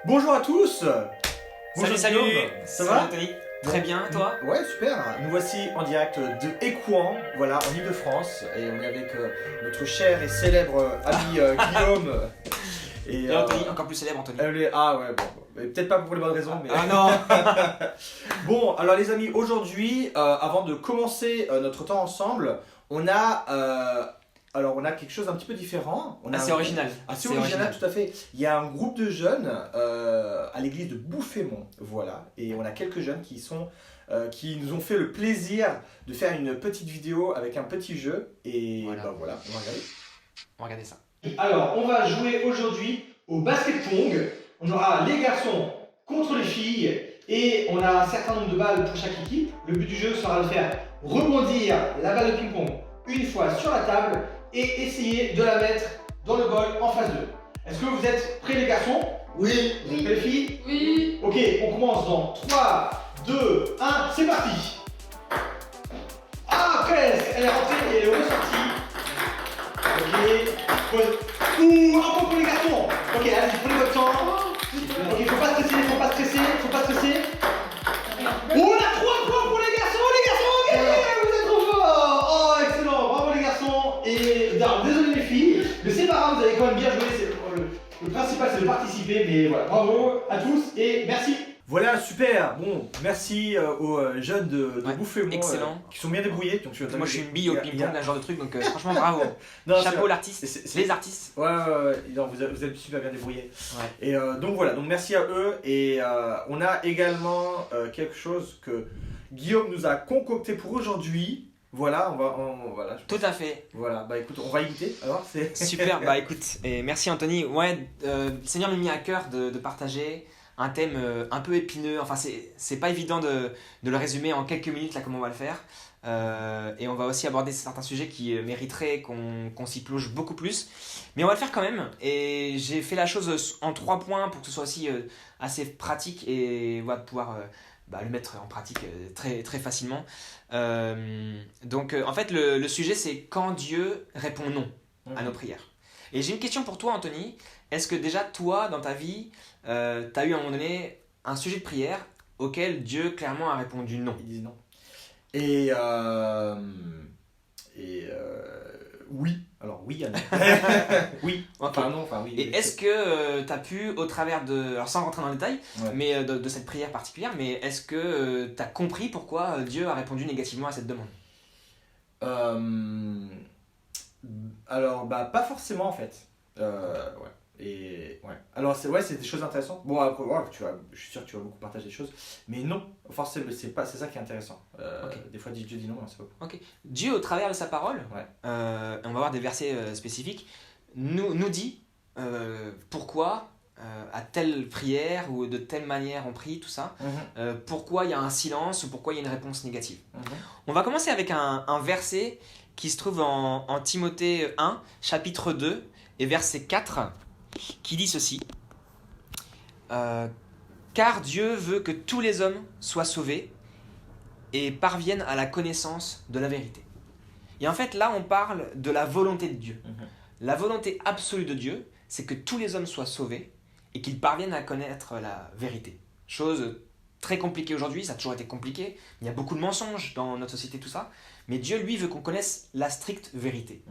Bonjour à tous. Bonjour Salut, Guillaume. Ça Salut va Anthony. Très bien, toi? Ouais, super. Nous voici en direct de Écouen, voilà, en Ile-de-France. Et on est avec notre cher et célèbre ami Guillaume. Et Anthony, encore plus célèbre Anthony. Ah ouais, bon. Mais peut-être pas pour les bonnes raisons, mais... Ah non. Bon, alors les amis, aujourd'hui, avant de commencer notre temps ensemble, on a... on a quelque chose d'un petit peu différent. Assez original. Assez original, tout à fait. Il y a un groupe de jeunes à l'église de Bouffémont, voilà. Et on a quelques jeunes qui nous ont fait le plaisir de faire une petite vidéo avec un petit jeu. Et voilà, ben voilà, on va regarder. On va regarder ça. Alors, on va jouer aujourd'hui au basket-pong. On aura les garçons contre les filles. Et on a un certain nombre de balles pour chaque équipe. Le but du jeu sera de faire rebondir la balle de ping-pong une fois sur la table et essayer de la mettre dans le bol en phase 2. Est-ce que vous êtes prêts les garçons? Oui. Vous êtes prêts les filles? Oui. Ok, on commence dans 3, 2, 1, c'est parti. Ah, presque. Elle est rentrée et elle est ressortie. Ok. Ouh, un point pour les garçons. Ok, allez, prenez votre temps. Ok, faut pas stresser, faut pas stresser, faut pas stresser. Oh, on a 3 points pour les garçons, ok, vous êtes trop forts. Oh, excellent, bravo les garçons. Et non, désolé les filles, mais c'est pas grave, vous avez quand même bien joué. Le principal c'est de participer, mais voilà, bravo à tous et merci. Voilà, super. Bon, merci aux jeunes de Bouffémont excellent. qui sont bien débrouillés. Donc, moi je suis une bille au ping-pong, un genre de truc, donc franchement bravo. Non, chapeau l'artiste, les artistes. Ouais, non, vous êtes super bien débrouillés. Ouais. Et donc voilà, donc merci à eux. Et on a également quelque chose que Guillaume nous a concocté pour aujourd'hui. Voilà, voilà. Tout à fait. Voilà, bah écoute, on va y goûter. Alors, c'est super. Bah écoute, et merci Anthony. Ouais, le Seigneur m'a mis à cœur de partager un thème un peu épineux. Enfin, c'est pas évident de le résumer en quelques minutes là comme on va le faire. Et on va aussi aborder certains sujets qui mériteraient qu'on s'y plonge beaucoup plus. Mais on va le faire quand même. Et j'ai fait la chose en 3 points pour que ce soit aussi assez pratique et voilà, pouvoir le mettre en pratique très, très facilement. Donc en fait le sujet c'est quand Dieu répond non à nos prières. Et j'ai une question pour toi Anthony. Est-ce que déjà toi dans ta vie tu as eu à un moment donné un sujet de prière auquel Dieu clairement a répondu non? Il dit non. Oui, alors oui, Anna. Oui, okay. Enfin non, enfin oui. Et est-ce que tu as pu, au travers de, alors sans rentrer dans le détail, mais de cette prière particulière, mais est-ce que tu as compris pourquoi Dieu a répondu négativement à cette demande? Alors, pas forcément en fait. Ouais. Et ouais. Alors c'est des choses intéressantes. Bon après je suis sûr que tu vas beaucoup partager des choses, mais non, forcément c'est ça qui est intéressant. Des fois Dieu dit non, c'est pas. Ok. Dieu au travers de sa parole, on va voir des versets spécifiques, nous dit pourquoi à telle prière ou de telle manière on prie, tout ça. Pourquoi il y a un silence ou pourquoi il y a une réponse négative. On va commencer avec un verset qui se trouve en Timothée 1, chapitre 2 et verset 4. Qui dit ceci: car Dieu veut que tous les hommes soient sauvés et parviennent à la connaissance de la vérité. Et en fait, là, on parle de la volonté de Dieu. La volonté absolue de Dieu, c'est que tous les hommes soient sauvés et qu'ils parviennent à connaître la vérité. Chose très compliquée aujourd'hui, ça a toujours été compliqué. Il y a beaucoup de mensonges dans notre société, tout ça. Mais Dieu, lui, veut qu'on connaisse la stricte vérité.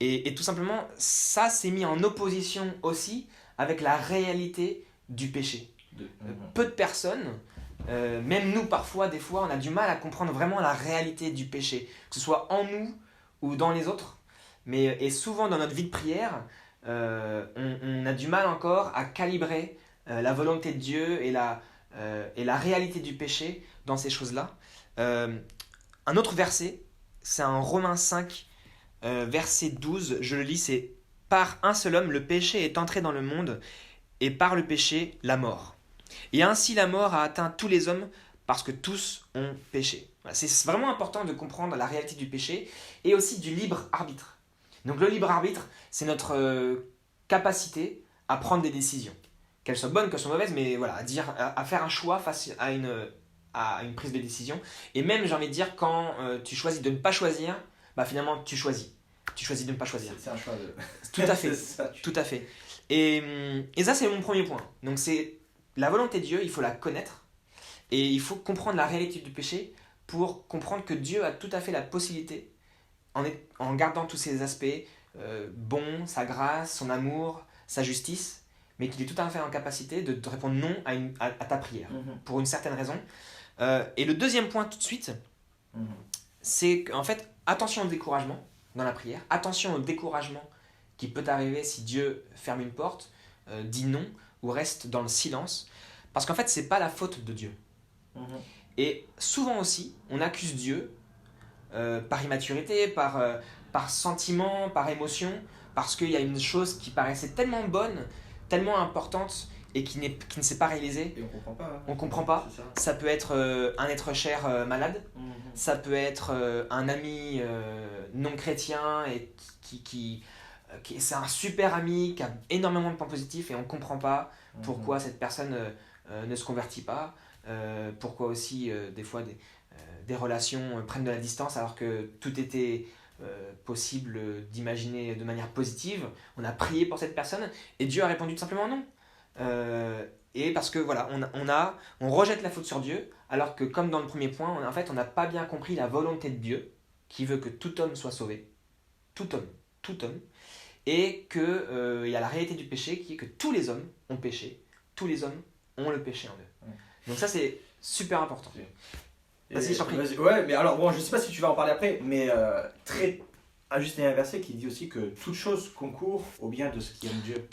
Et tout simplement, ça s'est mis en opposition aussi avec la réalité du péché. Peu de personnes, même nous parfois, des fois, on a du mal à comprendre vraiment la réalité du péché, que ce soit en nous ou dans les autres. Et souvent dans notre vie de prière, on a du mal encore à calibrer la volonté de Dieu et la réalité du péché dans ces choses-là. Un autre verset, c'est en Romains 5, verset 12, je le lis, c'est « Par un seul homme, le péché est entré dans le monde, et par le péché, la mort. Et ainsi la mort a atteint tous les hommes, parce que tous ont péché. » C'est vraiment important de comprendre la réalité du péché, et aussi du libre arbitre. Donc le libre arbitre, c'est notre capacité à prendre des décisions. Qu'elles soient bonnes, qu'elles soient mauvaises, mais voilà, à faire un choix face à une prise de décision. Et même, j'ai envie de dire, quand tu choisis de ne pas choisir, finalement, tu choisis. Tu choisis de ne pas choisir. C'est un choix de... Tout à fait. Ça, Tout à fait. Et ça, c'est mon premier point. Donc, c'est la volonté de Dieu, il faut la connaître. Et il faut comprendre la réalité du péché pour comprendre que Dieu a tout à fait la possibilité, en gardant tous ces aspects, bons, sa grâce, son amour, sa justice, mais qu'il est tout à fait en capacité de te répondre non à ta prière, pour une certaine raison. Et le deuxième point tout de suite, c'est qu'en fait, attention au découragement dans la prière, attention au découragement qui peut arriver si Dieu ferme une porte, dit non ou reste dans le silence, parce qu'en fait, c'est pas la faute de Dieu. Et souvent aussi, on accuse Dieu par immaturité, par sentiment, par émotion, parce qu'il y a une chose qui paraissait tellement bonne, tellement importante, et qui ne s'est pas réalisée. Et on comprend pas. Hein. On comprend pas. Ça peut être un être cher malade, ça peut être un ami non chrétien et qui c'est un super ami qui a énormément de points positifs et on comprend pas pourquoi cette personne ne se convertit pas, pourquoi aussi des fois des relations prennent de la distance alors que tout était possible d'imaginer de manière positive. On a prié pour cette personne et Dieu a répondu tout simplement non. Et parce que voilà, on rejette la faute sur Dieu, alors que comme dans le premier point, en fait, on n'a pas bien compris la volonté de Dieu, qui veut que tout homme soit sauvé, tout homme, et qu'il y a la réalité du péché, qui est que tous les hommes ont péché, tous les hommes ont le péché en eux. Donc ça, c'est super important. Vas-y, je t'en prie. Ouais, mais alors, bon, je sais pas si tu vas en parler après, mais très juste, il y a un verset qui dit aussi que toute chose concourt au bien de ceux qui aiment Dieu.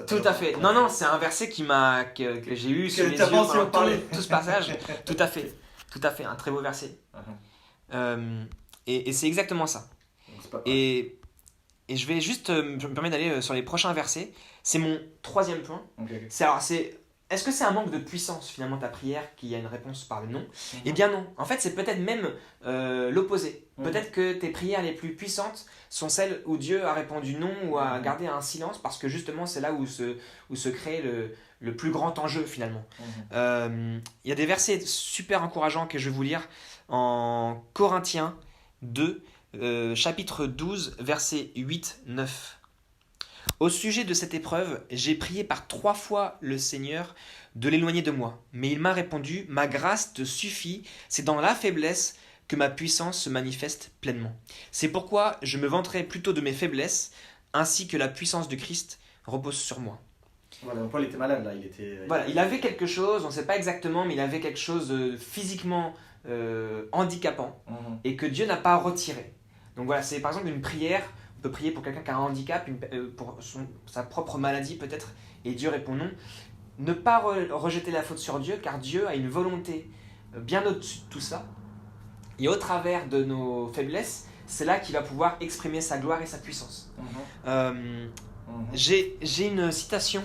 Tout à fait. Non, c'est un verset que j'ai eu sur les yeux pendant tout ce passage. Tout à fait, un très beau verset. Et c'est exactement ça. Et je vais juste je me permets d'aller sur les prochains versets. C'est mon troisième point. Est-ce que c'est un manque de puissance finalement ta prière qu'il y a une réponse par le non ? Eh bien non. En fait, c'est peut-être même l'opposé. Peut-être que tes prières les plus puissantes sont celles où Dieu a répondu non ou a gardé un silence parce que justement c'est là où se crée le plus grand enjeu finalement. Il y a des versets super encourageants que je vais vous lire en Corinthiens 2, chapitre 12, versets 8-9. Au sujet de cette épreuve, j'ai prié par 3 fois le Seigneur de l'éloigner de moi. Mais il m'a répondu, ma grâce te suffit, c'est dans la faiblesse que ma puissance se manifeste pleinement. C'est pourquoi je me vanterai plutôt de mes faiblesses, ainsi que la puissance de Christ repose sur moi. Voilà, Paul était malade là, il avait quelque chose, on ne sait pas exactement, mais il avait quelque chose de physiquement handicapant, et que Dieu n'a pas retiré. Donc voilà, c'est par exemple une prière. On peut prier pour quelqu'un qui a un handicap, pour sa propre maladie peut-être, et Dieu répond non. Ne pas rejeter la faute sur Dieu, car Dieu a une volonté bien au-dessus de tout ça. Et au travers de nos faiblesses, c'est là qu'il va pouvoir exprimer sa gloire et sa puissance. J'ai une citation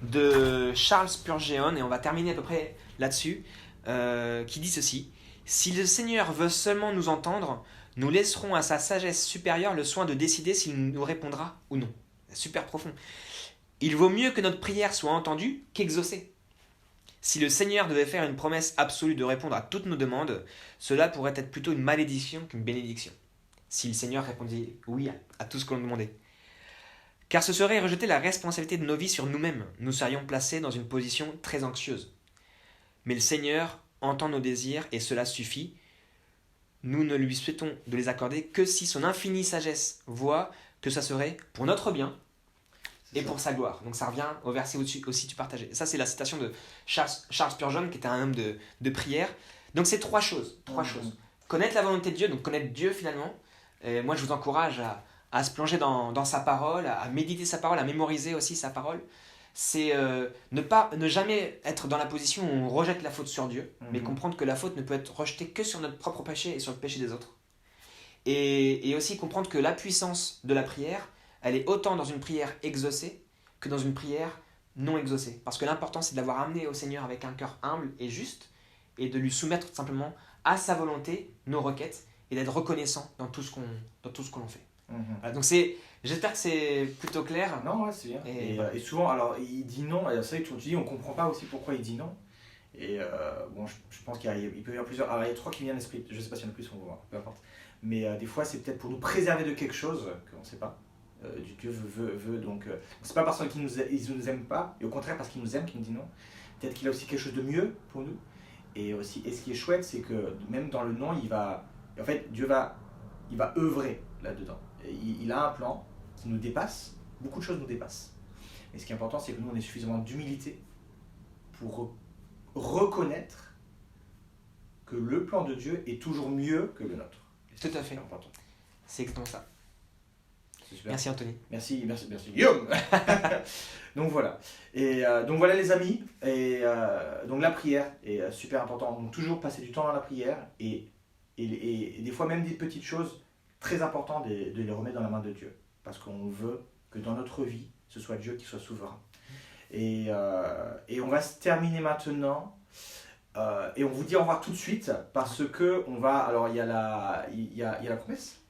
de Charles Spurgeon, et on va terminer à peu près là-dessus, qui dit ceci. « Si le Seigneur veut seulement nous entendre, nous laisserons à sa sagesse supérieure le soin de décider s'il nous répondra ou non. » Super profond. Il vaut mieux que notre prière soit entendue qu'exaucée. Si le Seigneur devait faire une promesse absolue de répondre à toutes nos demandes, cela pourrait être plutôt une malédiction qu'une bénédiction. Si le Seigneur répondait oui à tout ce que l'on demandait. Car ce serait rejeter la responsabilité de nos vies sur nous-mêmes. Nous serions placés dans une position très anxieuse. Mais le Seigneur entend nos désirs et cela suffit. Nous ne lui souhaitons de les accorder que si son infinie sagesse voit que ça serait pour notre bien et pour sa gloire. Donc ça revient au verset aussi tu partageais. Ça c'est la citation de Charles Spurgeon qui était un homme de prière. Donc c'est trois choses. Connaître la volonté de Dieu, donc connaître Dieu finalement. Moi je vous encourage à se plonger dans sa parole, à méditer sa parole, à mémoriser aussi sa parole. C'est ne jamais être dans la position où on rejette la faute sur Dieu, mais comprendre que la faute ne peut être rejetée que sur notre propre péché et sur le péché des autres. Et aussi comprendre que la puissance de la prière, elle est autant dans une prière exaucée que dans une prière non exaucée. Parce que l'important, c'est d'avoir amené au Seigneur avec un cœur humble et juste, et de lui soumettre tout simplement à sa volonté nos requêtes, et d'être reconnaissant dans tout ce qu'on fait. Voilà, donc j'espère que c'est plutôt clair. Non, ouais, c'est bien. Et souvent, alors il dit non, et c'est vrai que tu dis, on comprend pas aussi pourquoi il dit non. Et bon, je pense qu'il peut y avoir plusieurs. Alors il y a 3 qui viennent à l'esprit, je sais pas s'il y en a plus, on va voir, peu importe. Mais des fois, c'est peut-être pour nous préserver de quelque chose qu'on ne sait pas. Dieu veut donc. C'est pas parce qu'ils nous aiment pas, et au contraire parce qu'il nous aime qu'il nous dit non. Peut-être qu'il a aussi quelque chose de mieux pour nous. Et ce qui est chouette, c'est que même dans le non, en fait, Dieu il va œuvrer là-dedans. Il a un plan qui nous dépasse, beaucoup de choses nous dépassent. Et ce qui est important, c'est que nous, on ait suffisamment d'humilité pour reconnaître que le plan de Dieu est toujours mieux que le nôtre. Tout à fait. Important. C'est exactement ça. C'est super. Merci Anthony. Merci Guillaume. Donc voilà. Et donc voilà les amis. Et donc la prière est super importante. Donc toujours passer du temps dans la prière et des fois même des petites choses très importantes de les remettre dans la main de Dieu. Parce qu'on veut que dans notre vie, ce soit Dieu qui soit souverain. Et on va se terminer maintenant. Et on vous dit au revoir tout de suite parce que on va. Alors il y a la promesse.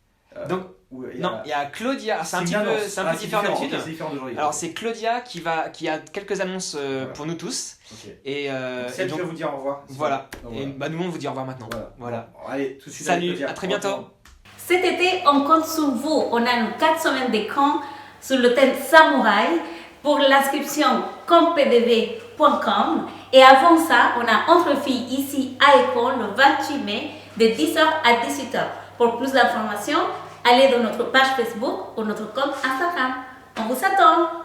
Donc, il y a Claudia, c'est un peu différent d'habitude. C'est différent d'aujourd'hui. Alors c'est Claudia qui a quelques annonces pour nous tous. Okay. Et celle qui va vous dire au revoir. Voilà. Donc, et nous on vous dit au revoir maintenant. Voilà. Bon, allez, tout de suite. Salut, à très bientôt. Cet été, on compte sur vous. On a nos 4 semaines de camp sur le thème Samouraï. Pour l'inscription, compdv.com. Et avant ça, on a Entre filles ici à École le 28 mai de 10h à 18h. Pour plus d'informations, allez dans notre page Facebook ou notre compte Instagram. On vous attend!